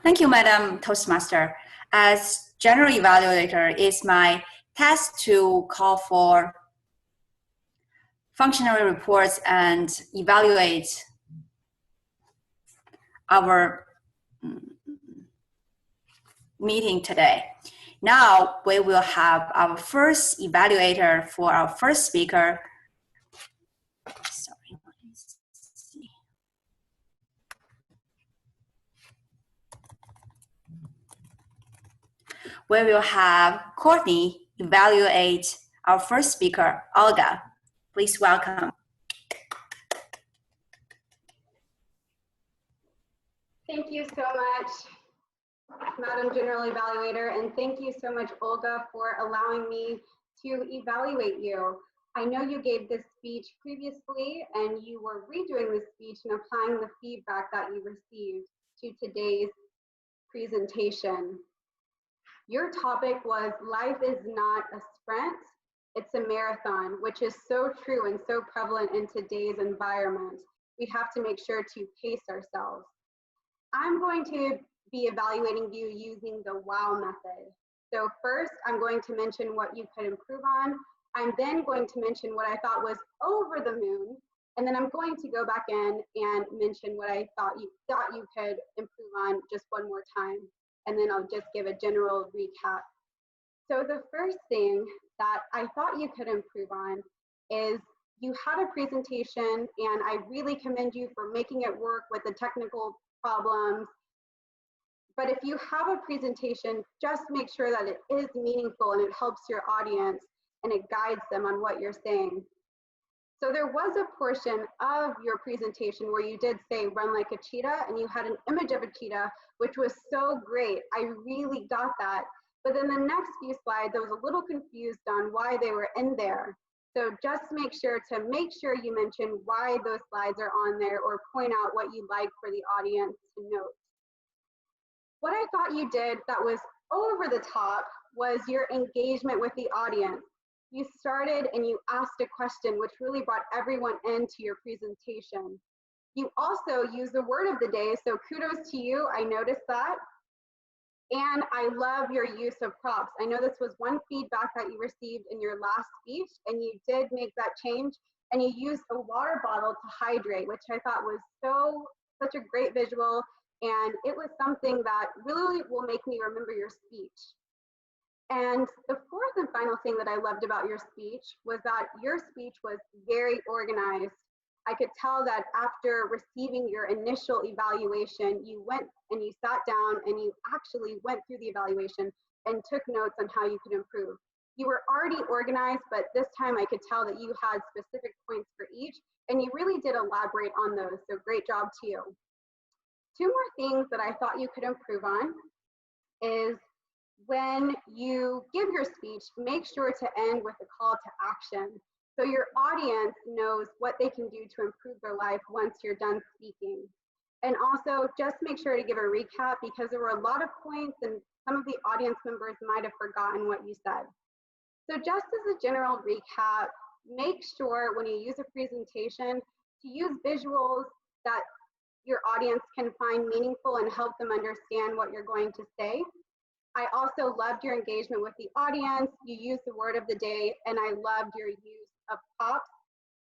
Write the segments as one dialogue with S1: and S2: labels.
S1: Thank you, Madam Toastmaster. As general evaluator, it's my task to call for functional reports and evaluate our meeting today. Now we will have our first evaluator for our first speaker. Sorry, let's see. We will have Courtney evaluate our first speaker, Olga. Please welcome.
S2: Thank you so much, Madam General Evaluator, and thank you so much, Olga, for allowing me to evaluate you. I know you gave this speech previously, and you were redoing the speech and applying the feedback that you received to today's presentation. Your topic was life is not a sprint, it's a marathon, which is so true and so prevalent in today's environment. We have to make sure to pace ourselves. I'm going to be evaluating you using the WOW method. So first, I'm going to mention what you could improve on. I'm then going to mention what I thought was over the moon, and then I'm going to go back in and mention what I thought you could improve on just one more time, and then I'll just give a general recap. So the first thing that I thought you could improve on is you had a presentation, and I really commend you for making it work with the technical problems. But if you have a presentation, just make sure that it is meaningful and it helps your audience and it guides them on what you're saying. So there was a portion of your presentation where you did say run like a cheetah, and you had an image of a cheetah, which was so great. I really got that. But then the next few slides, I was a little confused on why they were in there. So just make sure you mention why those slides are on there, or point out what you'd like for the audience to note. What I thought you did that was over the top was your engagement with the audience. You started and you asked a question, which really brought everyone into your presentation. You also used the word of the day, so kudos to you, I noticed that. And I love your use of props. I know this was one feedback that you received in your last speech, and you did make that change, and you used a water bottle to hydrate, which I thought was such a great visual, and it was something that really will make me remember your speech. And the fourth and final thing that I loved about your speech was that your speech was very organized. I could tell that after receiving your initial evaluation, you went and you sat down and you actually went through the evaluation and took notes on how you could improve. You were already organized, but this time I could tell that you had specific points for each, and you really did elaborate on those, so great job to you. Two more things that I thought you could improve on is when you give your speech, make sure to end with a call to action, so your audience knows what they can do to improve their life once you're done speaking. And also just make sure to give a recap, because there were a lot of points and some of the audience members might have forgotten what you said. So just as a general recap, make sure when you use a presentation to use visuals that your audience can find meaningful and help them understand what you're going to say. I also loved your engagement with the audience. You used the word of the day, and I loved your use of props.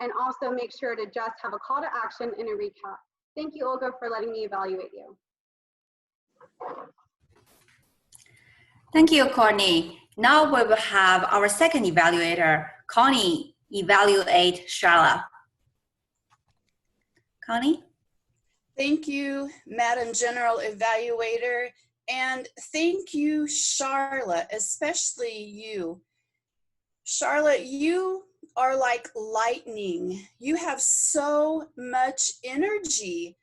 S2: And also make sure to just have a call to action and a recap. Thank you, Olga, for letting me evaluate you.
S1: Thank you, Courtney. Now we will have our second evaluator, Connie, evaluate Charla. Connie?
S3: Thank you, Madam General Evaluator, and thank you, Charla, especially you. Charla, you are like lightning. You have so much energy,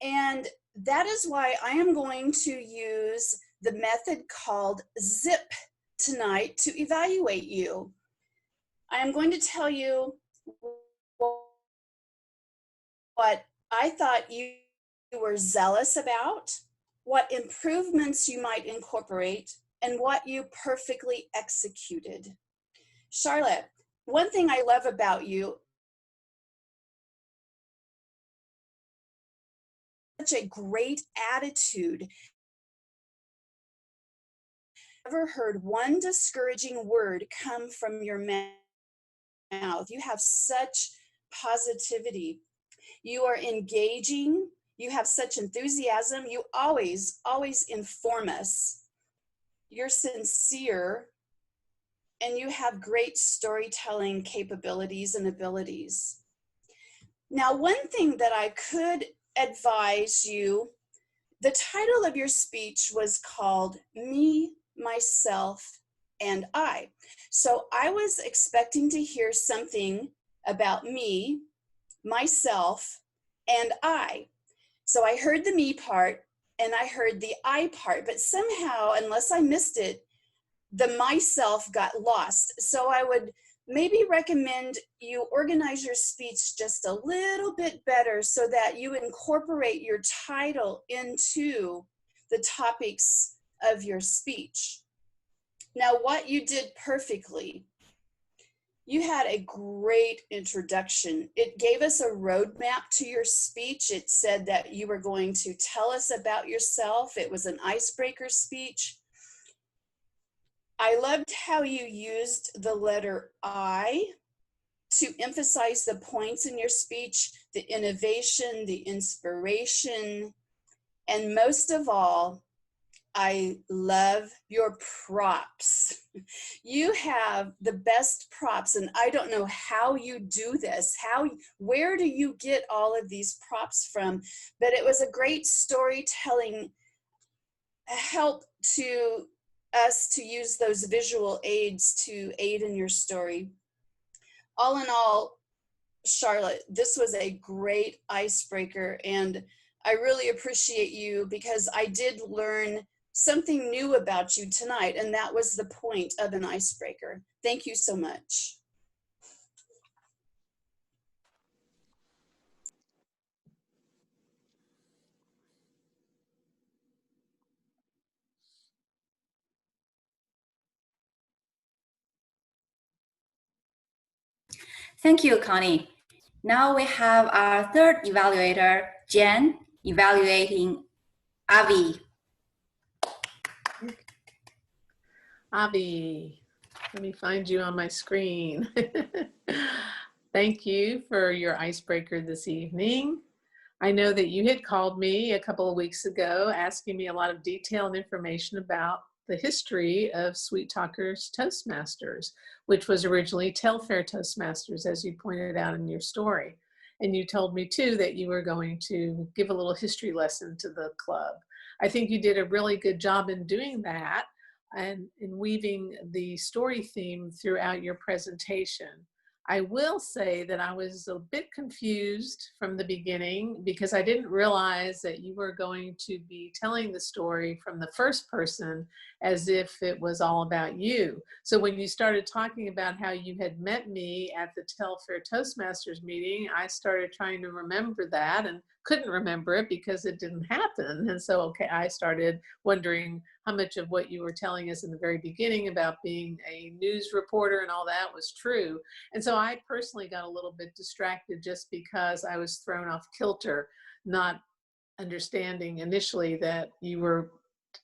S3: and that is why I am going to use the method called ZIP tonight to evaluate you. I am going to tell you what I thought you were zealous about, what improvements you might incorporate, and what you perfectly executed. Charlotte, one thing I love about you a great attitude. Never heard one discouraging word come from your mouth. You have such positivity. You are engaging. You have such enthusiasm. You always inform us. You're sincere, and you have great storytelling capabilities and abilities. Now, one thing that I could advise you, the title of your speech was called Me, Myself, and I. So I was expecting to hear something about me, myself, and I. So I heard the me part and I heard the I part, but somehow, unless I missed it, the myself got lost. So I would maybe recommend you organize your speech just a little bit better so that you incorporate your title into the topics of your speech. Now, what you did perfectly, you had a great introduction. It gave us a roadmap to your speech. It said that you were going to tell us about yourself. It was an icebreaker speech. I loved how you used the letter I to emphasize the points in your speech, the innovation, the inspiration, and most of all, I love your props. You have the best props, and I don't know how you do this. Where do you get all of these props from? But it was a great storytelling help to us to use those visual aids to aid in your story. All in all, Charlotte, this was a great icebreaker, and I really appreciate you because I did learn something new about you tonight, and that was the point of an icebreaker. Thank you so much.
S1: Thank you, Connie. Now we have our third evaluator, Jen, evaluating Avi.
S4: Avi, let me find you on my screen. Thank you for your icebreaker this evening. I know that you had called me a couple of weeks ago asking me a lot of detail and information about the history of Sweet Talkers Toastmasters, which was originally Telfair Toastmasters, as you pointed out in your story. And you told me too that you were going to give a little history lesson to the club. I think you did a really good job in doing that and in weaving the story theme throughout your presentation. I will say that I was a bit confused from the beginning because I didn't realize that you were going to be telling the story from the first person as if it was all about you. So when you started talking about how you had met me at the Telfair Toastmasters meeting, I started trying to remember that and couldn't remember it because it didn't happen. And so, okay, I started wondering how much of what you were telling us in the very beginning about being a news reporter and all that was true. And so I personally got a little bit distracted just because I was thrown off kilter, not understanding initially that you were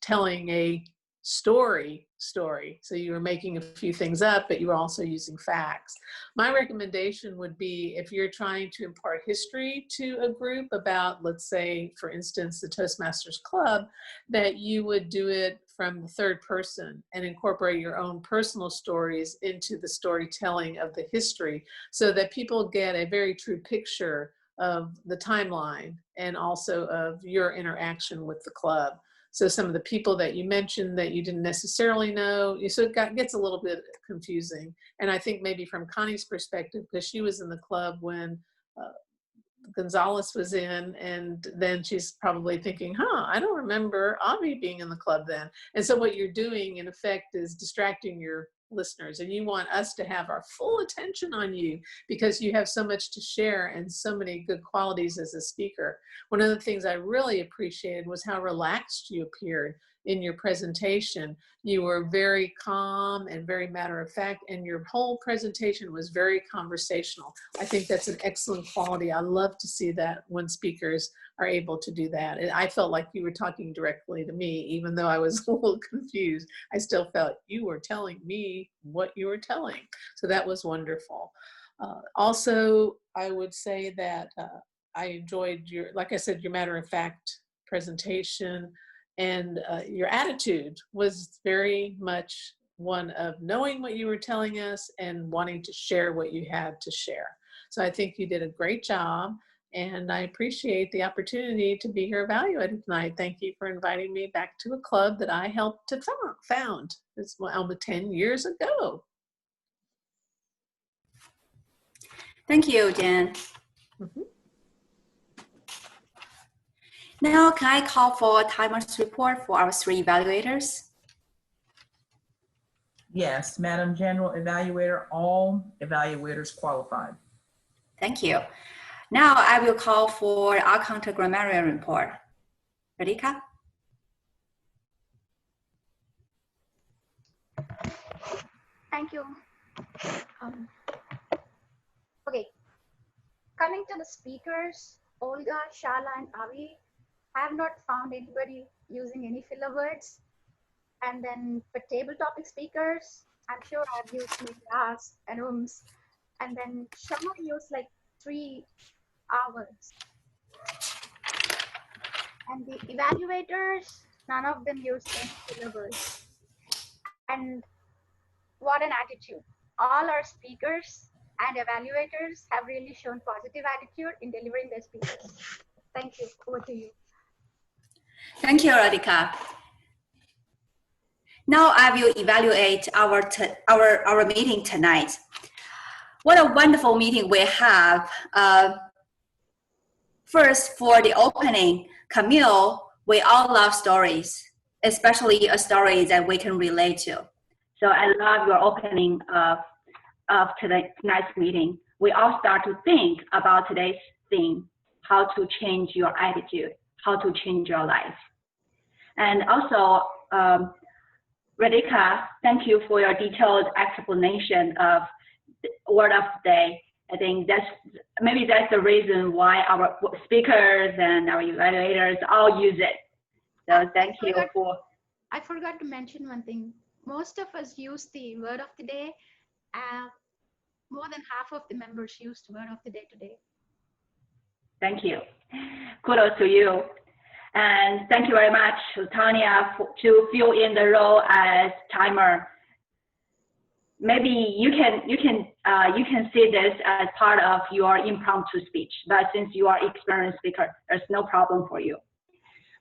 S4: telling a story. So you were making a few things up, but you were also using facts. My recommendation would be if you're trying to impart history to a group about, let's say, for instance, the Toastmasters Club, that you would do it from the third person and incorporate your own personal stories into the storytelling of the history so that people get a very true picture of the timeline and also of your interaction with the club. So some of the people that you mentioned that you didn't necessarily know, so it gets a little bit confusing. And I think maybe from Connie's perspective, because she was in the club when Gonzalez was in, and then she's probably thinking, I don't remember Avi being in the club then. And so what you're doing in effect is distracting your listeners, and you want us to have our full attention on you because you have so much to share and so many good qualities as a speaker. One of the things I really appreciated was how relaxed you appeared. in your presentation. You were very calm and very matter of fact, and your whole presentation was very conversational. I think that's an excellent quality. I love to see that when speakers are able to do that. And I felt like you were talking directly to me, even though I was a little confused. I still felt you were telling me what you were telling. So that was wonderful. Also, I would say that I enjoyed your, like I said, your matter of fact presentation, and your attitude was very much one of knowing what you were telling us and wanting to share what you had to share. So I think you did a great job, and I appreciate the opportunity to be here evaluating tonight. Thank you for inviting me back to a club that I helped to found. It's almost 10 years ago.
S1: Thank you, Jen.
S4: Mm-hmm.
S1: Now, can I call for a timer's report for our 3 evaluators?
S5: Yes, Madam General Evaluator, all evaluators qualified.
S1: Thank you. Now I will call for our counter grammarian report. Radhika?
S6: Thank you. Okay, coming to the speakers, Olga, Shala, and Avi, I have not found anybody using any filler words. And then for table topic speakers, I'm sure I've used maybe as and ums. And then Shama used like 3 hours. And the evaluators, none of them used any filler words. And what an attitude. All our speakers and evaluators have really shown positive attitude in delivering their speeches. Thank you. Over to you.
S1: Thank you, Radhika. Now I will evaluate our meeting tonight. What a wonderful meeting we have. First, for the opening, Camille, we all love stories, especially a story that we can relate to. So I love your opening of tonight's meeting. We all start to think about today's theme, how to change your attitude, how to change your life. And also, Radhika, thank you for your detailed explanation of the word of the day. I think maybe that's the reason why our speakers and our evaluators all use it. So thank you for.
S6: I forgot to mention one thing. Most of us use the word of the day. More than half of the members used word of the day today.
S1: Thank you. Kudos to you. And thank you very much, Tanya, to fill in the role as timer. Maybe you can see this as part of your impromptu speech, but since you are experienced speaker, there's no problem for you.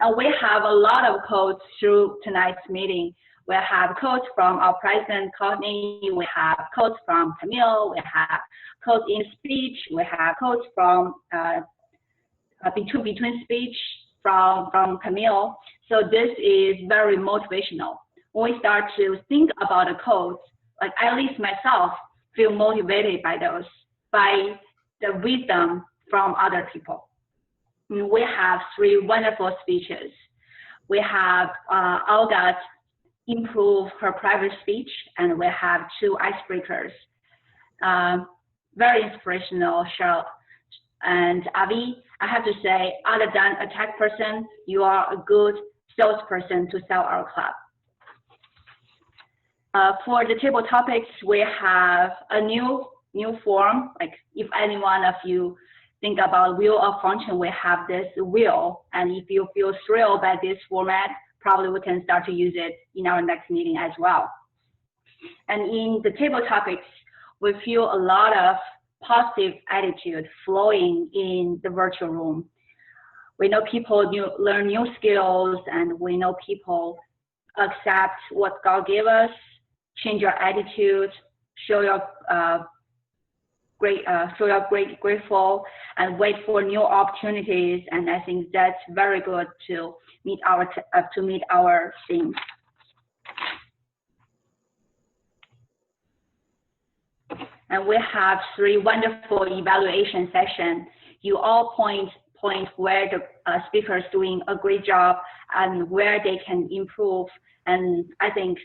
S1: And we have a lot of quotes through tonight's meeting. We have quotes from our president, Connie. We have quotes from Camille. We have quotes in speech. We have quotes from between speech from Camille. So this is very motivational. When we start to think about the quotes, like at least myself feel motivated by those, by the wisdom from other people. We have 3 wonderful speeches. We have Olga's improve her private speech, and we have 2 icebreakers. Very inspirational, Cheryl. And Avi, I have to say, other than a tech person, you are a good salesperson to sell our club. For the table topics, we have a new form. Like if any one of you think about wheel of fortune, we have this wheel. And if you feel thrilled by this format, probably we can start to use it in our next meeting as well. And in the table topics, we feel a lot of positive attitude flowing in the virtual room. We know people learn new skills, and we know people accept what God gave us, change your attitude, show your grateful, and wait for new opportunities. And I think that's very good to meet our theme. And we have 3 wonderful evaluation sessions. You all point where speakers doing a great job and where they can improve. And I think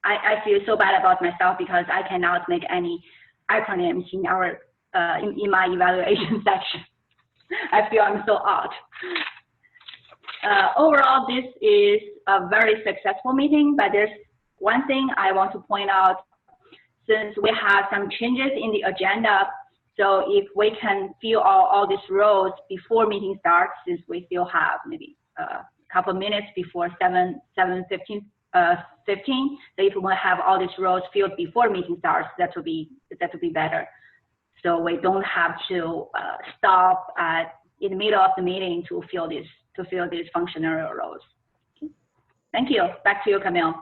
S1: I feel so bad about myself because I cannot make any acronyms in our in my evaluation section. I feel I'm so odd. Overall, this is a very successful meeting, but there's one thing I want to point out. Since we have some changes in the agenda, so if we can fill all these rows before meeting starts, since we still have maybe a couple minutes before 7:15, so if we want to have all these rows filled before meeting starts, that would be better. So we don't have to stop in the middle of the meeting to fill these functional rows. Okay. Thank you. Back to you, Camille.